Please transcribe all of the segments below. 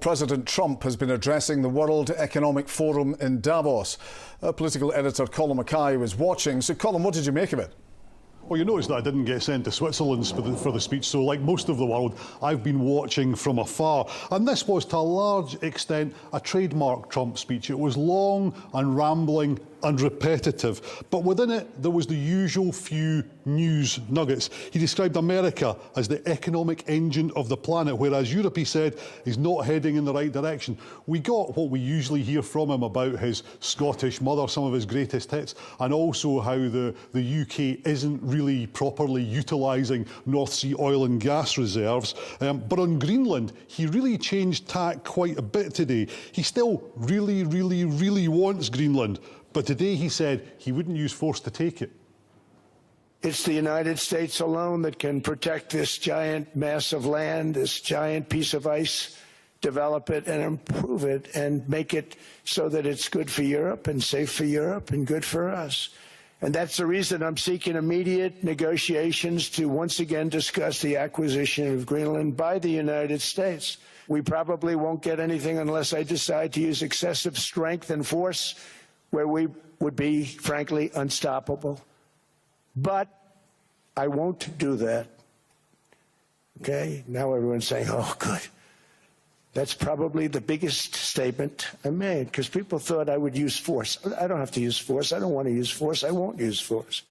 President Trump has been addressing the World Economic Forum in Davos. Political editor Colin Mackay was watching. So, Colin, what did you make of it? Well, you notice that I didn't get sent to Switzerland for the speech, so like most of the world, I've been watching from afar. And this was, to a large extent, a trademark Trump speech. It was long and rambling and repetitive, but within it there was the usual few news nuggets. He described America as the economic engine of the planet, whereas Europe, he said, is not heading in the right direction. We got what we usually hear from him about his Scottish mother, some of his greatest hits, and also how the UK isn't really properly utilising North Sea oil and gas reserves. But on Greenland, he really changed tack quite a bit today. He still really wants Greenland, but today he said he wouldn't use force to take it. It's the United States alone that can protect this giant mass of land, this giant piece of ice, develop it and improve it and make it so that it's good for Europe and safe for Europe and good for us. And that's the reason I'm seeking immediate negotiations to once again discuss the acquisition of Greenland by the United States. We probably won't get anything unless I decide to use excessive strength and force, where we would be, frankly, unstoppable. But I won't do that. Okay? Now everyone's saying, oh, good. That's probably the biggest statement I made, because people thought I would use force. I don't have to use force. I don't want to use force. I won't use force.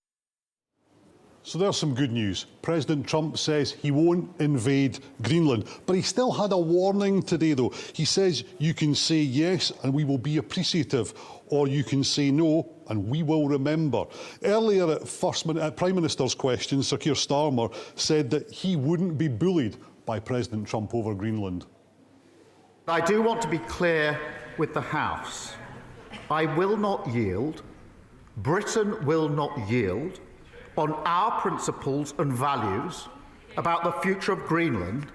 So there's some good news. President Trump says he won't invade Greenland, but he still had a warning today, though. He says you can say yes and we will be appreciative, or you can say no and we will remember. Earlier at Prime Minister's question, Sir Keir Starmer said that he wouldn't be bullied by President Trump over Greenland. I do want to be clear with the House. I will not yield, Britain will not yield on our principles and values about the future of Greenland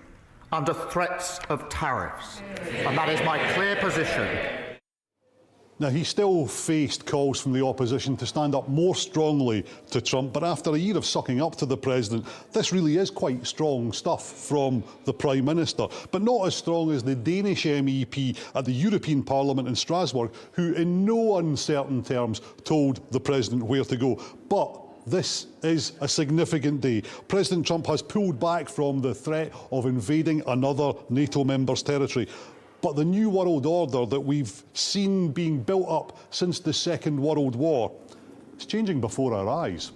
under threats of tariffs. And that is my clear position. Now, he still faced calls from the opposition to stand up more strongly to Trump, but after a year of sucking up to the president, this really is quite strong stuff from the Prime Minister, but not as strong as the Danish MEP at the European Parliament in Strasbourg, who in no uncertain terms told the president where to go. But this is a significant day. President Trump has pulled back from the threat of invading another NATO member's territory. But the new world order that we've seen being built up since the Second World War is changing before our eyes.